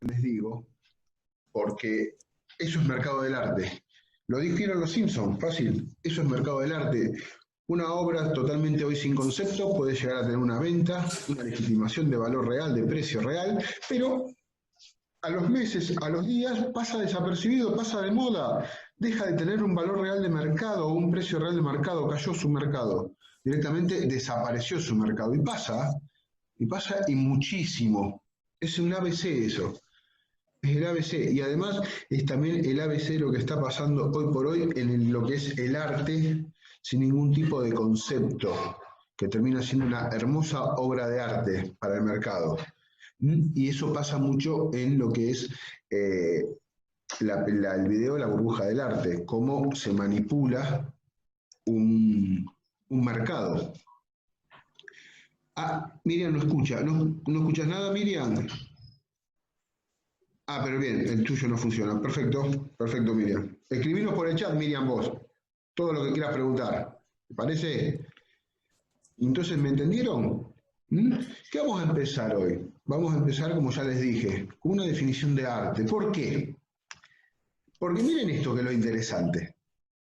les digo, porque eso es mercado del arte. Lo dijeron los Simpsons, fácil, eso es mercado del arte. Una obra totalmente hoy sin concepto puede llegar a tener una venta, una legitimación de valor real, de precio real, pero a los meses, a los días, pasa desapercibido, pasa de moda, deja de tener un valor real de mercado o un precio real de mercado, cayó su mercado, directamente desapareció su mercado. Y pasa y muchísimo. Es un ABC eso. Es el ABC y además es también el ABC de lo que está pasando hoy por hoy en lo que es el arte sin ningún tipo de concepto, que termina siendo una hermosa obra de arte para el mercado. Y eso pasa mucho en lo que es el video de la burbuja del arte, cómo se manipula un, un mercado. Ah, Miriam no escucha, ¿no escuchas nada, Miriam? Ah, pero bien, el tuyo no funciona. Perfecto, perfecto, Miriam. Escribinos por el chat, Miriam, vos. Todo lo que quieras preguntar. ¿Te parece? Entonces, ¿me entendieron? ¿Mm? ¿Qué vamos a empezar hoy? Vamos a empezar, como ya les dije, con una definición de arte. ¿Por qué? Porque miren esto que es lo interesante,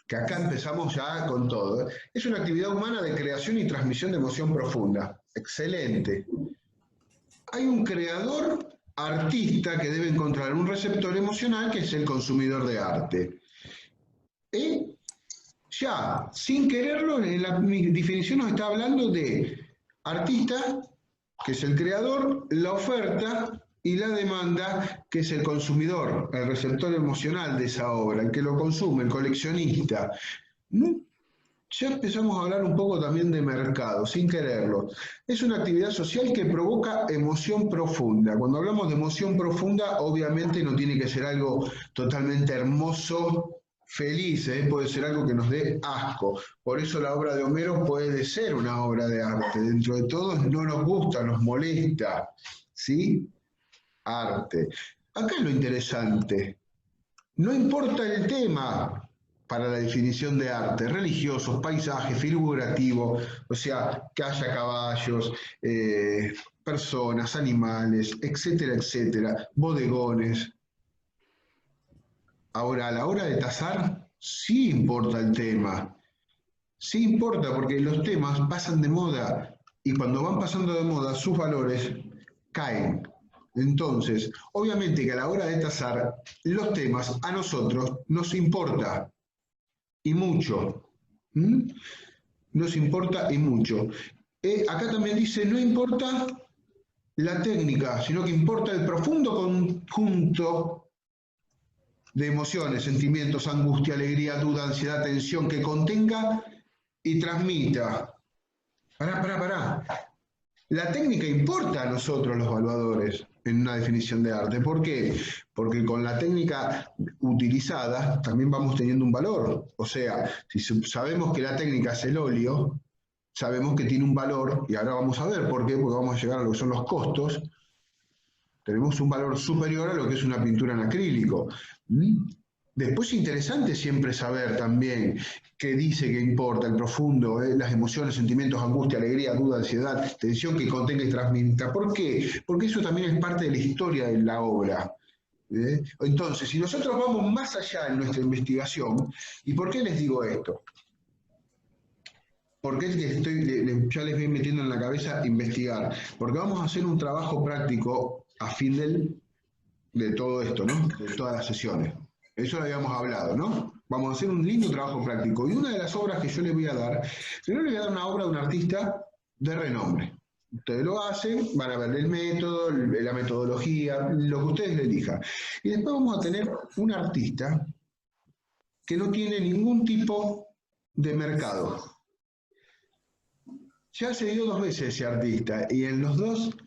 que acá empezamos ya con todo. Es una actividad humana de creación y transmisión de emoción profunda. Excelente. Hay un creador artista que debe encontrar un receptor emocional que es el consumidor de arte. Y ya, sin quererlo, en la definición nos está hablando de artista, que es el creador, la oferta y la demanda, que es el consumidor, el receptor emocional de esa obra, el que lo consume, el coleccionista. ¿No? Ya empezamos a hablar un poco también de mercado, sin quererlo. Es una actividad social que provoca emoción profunda. Cuando hablamos de emoción profunda, obviamente no tiene que ser algo totalmente hermoso, feliz, ¿eh? Puede ser algo que nos dé asco. Por eso la obra de Homero puede ser una obra de arte. Dentro de todo no nos gusta, nos molesta. ¿Sí? Arte. Acá es lo interesante. No importa el tema para la definición de arte, religiosos, paisajes, figurativo, o sea, que haya caballos, personas, animales, etcétera, etcétera, bodegones. Ahora, a la hora de tasar, sí importa el tema, sí importa porque los temas pasan de moda y cuando van pasando de moda sus valores caen. Entonces, obviamente que a la hora de tasar los temas a nosotros nos importa y mucho. ¿Mm? Nos importa y mucho. Acá también dice, no importa la técnica, sino que importa el profundo conjunto de emociones, sentimientos, angustia, alegría, duda, ansiedad, tensión que contenga y transmita. Pará. La técnica importa a nosotros los evaluadores en una definición de arte. ¿Por qué? Porque con la técnica utilizada también vamos teniendo un valor. O sea, si sabemos que la técnica es el óleo, sabemos que tiene un valor, y ahora vamos a ver por qué, porque vamos a llegar a lo que son los costos, tenemos un valor superior a lo que es una pintura en acrílico. Después es interesante siempre saber también qué dice que importa, el profundo, las emociones, sentimientos, angustia, alegría, duda, ansiedad, tensión que contenga y transmita. ¿Por qué? Porque eso también es parte de la historia de la obra. Entonces, si nosotros vamos más allá en nuestra investigación, ¿y por qué les digo esto? Porque es que ya les voy metiendo en la cabeza investigar, porque vamos a hacer un trabajo práctico a fin de todo esto, ¿no? De todas las sesiones. Eso lo habíamos hablado, ¿no? Vamos a hacer un lindo trabajo práctico. Y una de las obras que yo les voy a dar, primero les voy a dar una obra de un artista de renombre. Ustedes lo hacen, van a ver el método, la metodología, lo que ustedes le elijan. Y después vamos a tener un artista que no tiene ningún tipo de mercado. Ya se dio dos veces ese artista y en los dos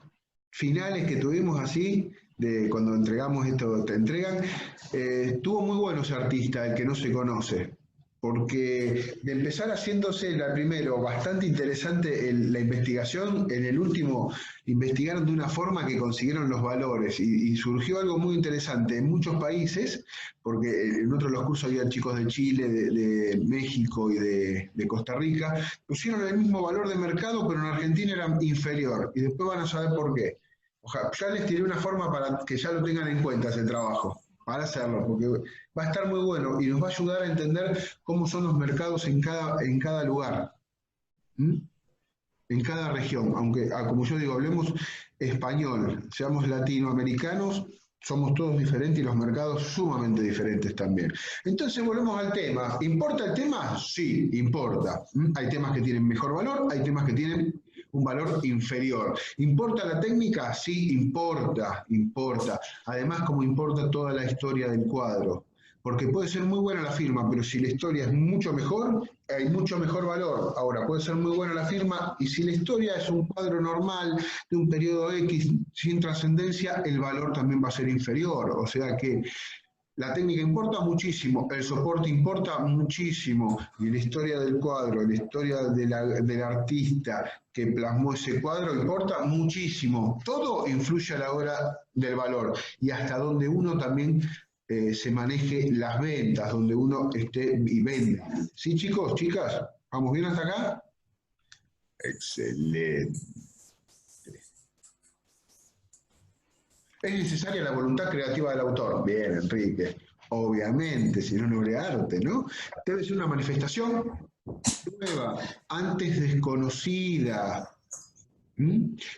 finales que tuvimos así, de cuando entregamos esto, te entregan, estuvo muy bueno ese artista, el que no se conoce, porque de empezar haciéndose la primero bastante interesante la investigación, en el último investigaron de una forma que consiguieron los valores y surgió algo muy interesante en muchos países, porque en otros los cursos había chicos de Chile, de México y de Costa Rica, pusieron el mismo valor de mercado, pero en Argentina era inferior, y después van a saber por qué. Ojalá, ya les tiré una forma para que ya lo tengan en cuenta ese trabajo, para hacerlo, porque va a estar muy bueno y nos va a ayudar a entender cómo son los mercados en cada lugar, ¿m? En cada región. Aunque, como yo digo, hablemos español, seamos latinoamericanos, somos todos diferentes y los mercados sumamente diferentes también. Entonces volvemos al tema. ¿Importa el tema? Sí, importa. Hay temas que tienen mejor valor, hay temas que tienen un valor inferior. ¿Importa la técnica? Sí, importa, importa. Además, como importa toda la historia del cuadro. Porque puede ser muy buena la firma, pero si la historia es mucho mejor, hay mucho mejor valor. Ahora, puede ser muy buena la firma, y si la historia es un cuadro normal de un periodo X sin trascendencia, el valor también va a ser inferior. O sea que la técnica importa muchísimo, el soporte importa muchísimo, y la historia del cuadro, la historia del artista que plasmó ese cuadro importa muchísimo. Todo influye a la hora del valor, y hasta donde uno también se maneje las ventas, donde uno esté y venda. ¿Sí, chicos, chicas? ¿Vamos bien hasta acá? Excelente. Es necesaria la voluntad creativa del autor. Bien, Enrique. Obviamente, si no, no habría arte, ¿no? Debe ser una manifestación nueva, antes desconocida.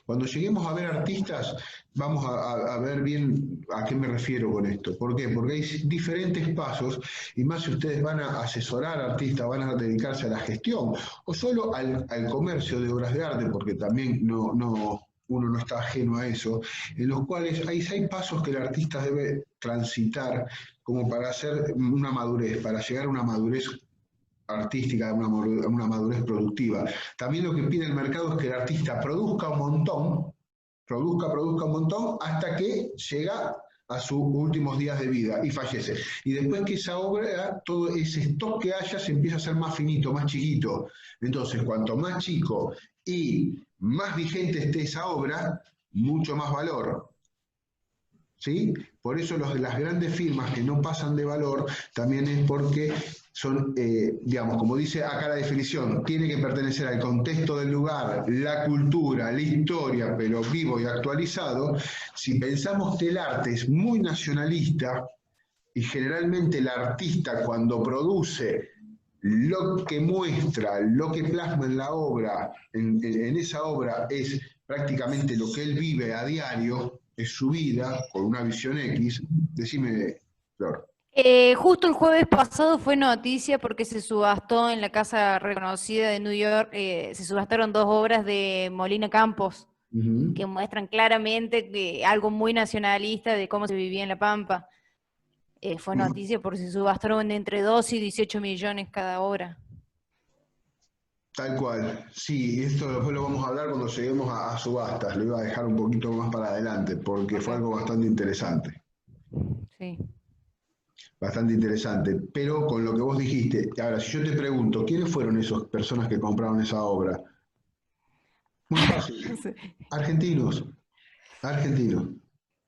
Cuando lleguemos a ver artistas, vamos a ver bien a qué me refiero con esto. ¿Por qué? Porque hay diferentes pasos, y más si ustedes van a asesorar artistas, van a dedicarse a la gestión, o solo al comercio de obras de arte, porque también uno no está ajeno a eso, en los cuales hay pasos que el artista debe transitar como para hacer una madurez, para llegar a una madurez artística, una madurez productiva. También lo que pide el mercado es que el artista produzca un montón, produzca un montón, hasta que llega a sus últimos días de vida y fallece. Y después que esa obra, todo ese stock que haya, se empieza a hacer más finito, más chiquito. Entonces, cuanto más chico y más vigente esté esa obra, mucho más valor. ¿Sí? Por eso las grandes firmas que no pasan de valor también es porque son, digamos, como dice acá la definición, tiene que pertenecer al contexto del lugar, la cultura, la historia, pero vivo y actualizado. Si pensamos que el arte es muy nacionalista, y generalmente el artista cuando produce lo que muestra, lo que plasma en la obra, en esa obra es prácticamente lo que él vive a diario, es su vida, con una visión X. Decime, Flor. Justo el jueves pasado fue noticia porque se subastó en la casa reconocida de New York, se subastaron dos obras de Molina Campos que muestran claramente que algo muy nacionalista de cómo se vivía en La Pampa. Fue noticia porque se subastaron de entre 2 y 18 millones cada obra. Tal cual, sí, esto después lo vamos a hablar cuando lleguemos a subastas, lo iba a dejar un poquito más para adelante, porque fue Okay. algo bastante interesante. Sí. Bastante interesante, pero con lo que vos dijiste, ahora si yo te pregunto, ¿quiénes fueron esas personas que compraron esa obra? Muy No fácil, sé. argentinos, argentinos,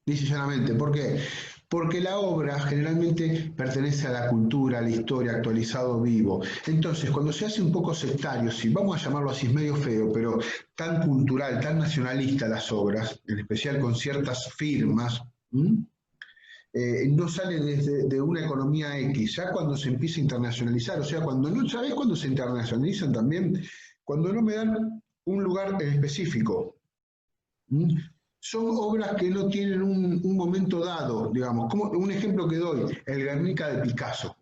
dice llanamente. ¿Por qué? Porque la obra generalmente pertenece a la cultura, a la historia, actualizado vivo. Entonces, cuando se hace un poco sectario, si vamos a llamarlo así, es medio feo, pero tan cultural, tan nacionalista las obras, en especial con ciertas firmas, no sale desde de una economía X, ya cuando se empieza a internacionalizar, o sea, cuando no, ¿sabés cuándo se internacionalizan también? Cuando no me dan un lugar en específico. ¿Mm? Son obras que no tienen un momento dado, digamos. Como un ejemplo que doy, el Guernica de Picasso.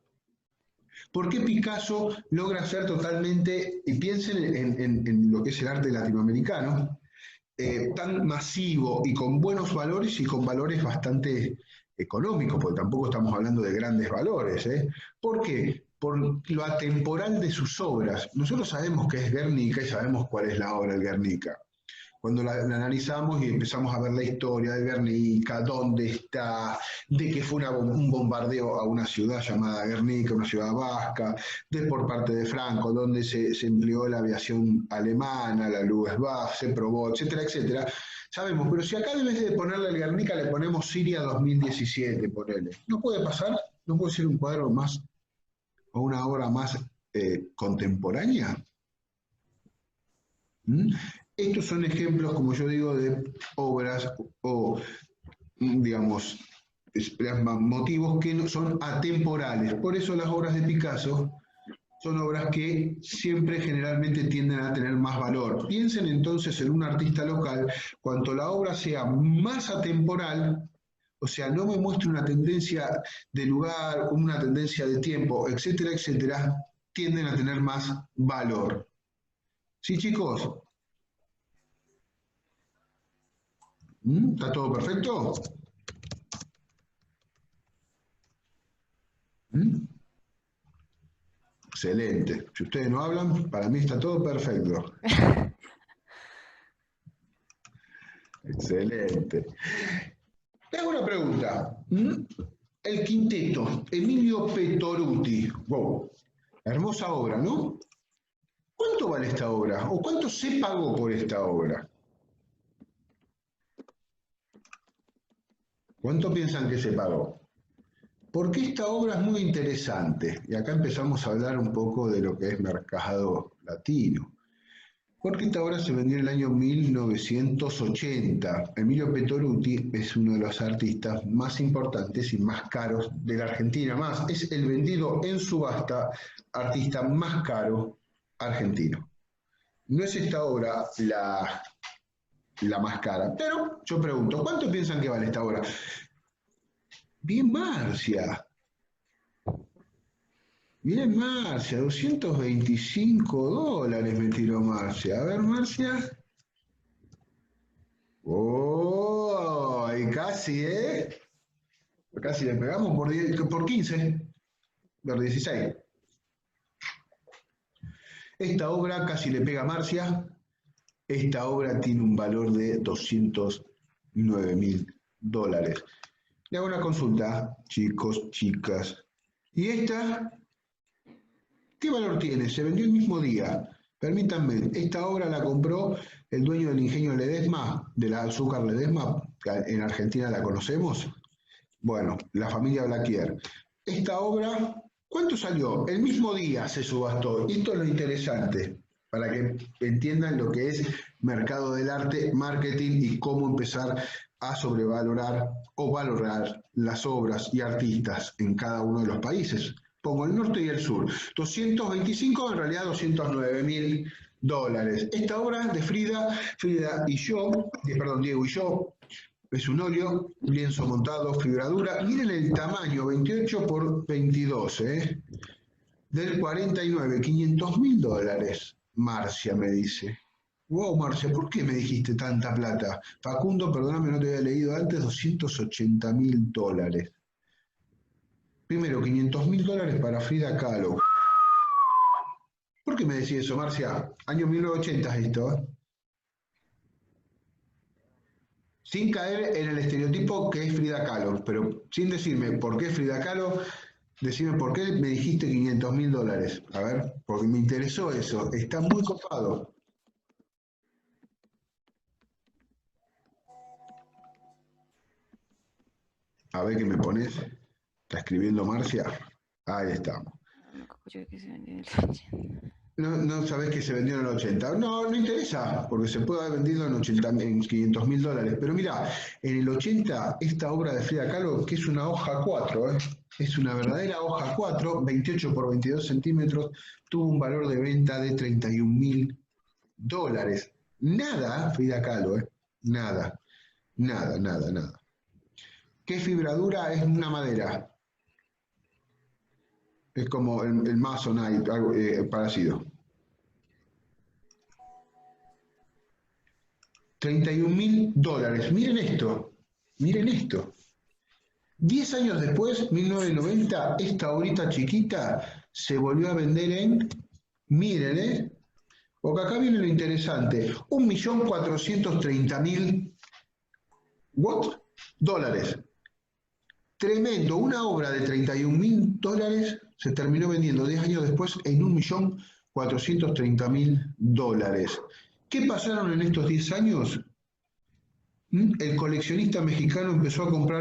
¿Por qué Picasso logra ser totalmente, y piensen en lo que es el arte latinoamericano, tan masivo y con buenos valores y con valores bastante económicos, porque tampoco estamos hablando de grandes valores? ¿Por qué? Por lo atemporal de sus obras. Nosotros sabemos que es Guernica y sabemos cuál es la obra del Guernica. Cuando la analizamos y empezamos a ver la historia de Guernica, dónde está, de que fue un bombardeo a una ciudad llamada Guernica, una ciudad vasca, de por parte de Franco, donde se empleó la aviación alemana, la Luftwaffe, se probó, etcétera, etcétera. Sabemos, pero si acá en vez de ponerle el Guernica le ponemos Siria 2017, ponele. ¿No puede pasar? ¿No puede ser un cuadro más o una obra más contemporánea? ¿Mm? Estos son ejemplos, como yo digo, de obras o, digamos, motivos que no son atemporales. Por eso las obras de Picasso son obras que siempre generalmente tienden a tener más valor. Piensen entonces en un artista local, cuanto la obra sea más atemporal, o sea, no me muestre una tendencia de lugar, una tendencia de tiempo, etcétera, etcétera, tienden a tener más valor. ¿Sí, chicos? ¿Está todo perfecto? Excelente. Si ustedes no hablan, para mí está todo perfecto. Excelente. Te hago una pregunta. El quinteto, Emilio Petoruti. Wow, hermosa obra, ¿no? ¿Cuánto vale esta obra? ¿O cuánto se pagó por esta obra? ¿Cuánto piensan que se pagó? Porque esta obra es muy interesante. Y acá empezamos a hablar un poco de lo que es mercado latino. Porque esta obra se vendió en el año 1980. Emilio Petoruti es uno de los artistas más importantes y más caros de la Argentina. Más, es el vendido en subasta artista más caro argentino. No es esta obra la más cara, pero yo pregunto, ¿cuánto piensan que vale esta obra? Bien, Marcia. Bien, Marcia, $225 me tiró Marcia. A ver, Marcia. ¡Oh! Y casi, ¿eh? Casi le pegamos por 15, por 16. Esta obra casi le pega a Marcia. Esta obra tiene un valor de $209.000. Le hago una consulta, chicos, chicas. ¿Y esta? ¿Qué valor tiene? Se vendió el mismo día. Permítanme, esta obra la compró el dueño del ingenio Ledesma, de la azúcar Ledesma, que en Argentina la conocemos. Bueno, la familia Blaquier. Esta obra, ¿cuánto salió? El mismo día se subastó. Y esto es lo interesante, para que entiendan lo que es mercado del arte, marketing y cómo empezar a sobrevalorar o valorar las obras y artistas en cada uno de los países. Pongo el norte y el sur. 225, en realidad $209.000. Esta obra de Frida y yo, Diego y yo, es un óleo, lienzo montado, fibradura. Miren el tamaño, 28 por 22, del 49, $500.000. Marcia me dice. Wow, Marcia, ¿por qué me dijiste tanta plata? Facundo, perdóname, no te había leído antes, $280.000. Primero, $500.000 para Frida Kahlo. ¿Por qué me decís eso, Marcia? Año 1980 es esto, ¿eh? Sin caer en el estereotipo que es Frida Kahlo, pero sin decirme por qué Frida Kahlo, decime por qué me dijiste $500.000. A ver, porque me interesó eso. Está muy copado. A ver qué me pones. ¿Está escribiendo Marcia? Ahí estamos. No sabés que se vendió en el 80. No interesa, porque se puede haber vendido en $500.000. Pero mira, en el 80, esta obra de Frida Kahlo, que es una hoja 4, es una verdadera hoja 4, 28 por 22 centímetros, tuvo un valor de venta de $31.000. Nada, Frida Kahlo, nada. ¿Qué fibradura es una madera? Es como el Masonite, algo parecido. $31.000. Miren esto. 10 años después, 1990, esta obrita chiquita se volvió a vender en, miren, porque acá viene lo interesante, $1.430.000 dólares. Tremendo, una obra de $31.000 se terminó vendiendo 10 años después en $1.430.000. ¿Qué pasaron en estos 10 años? El coleccionista mexicano empezó a comprar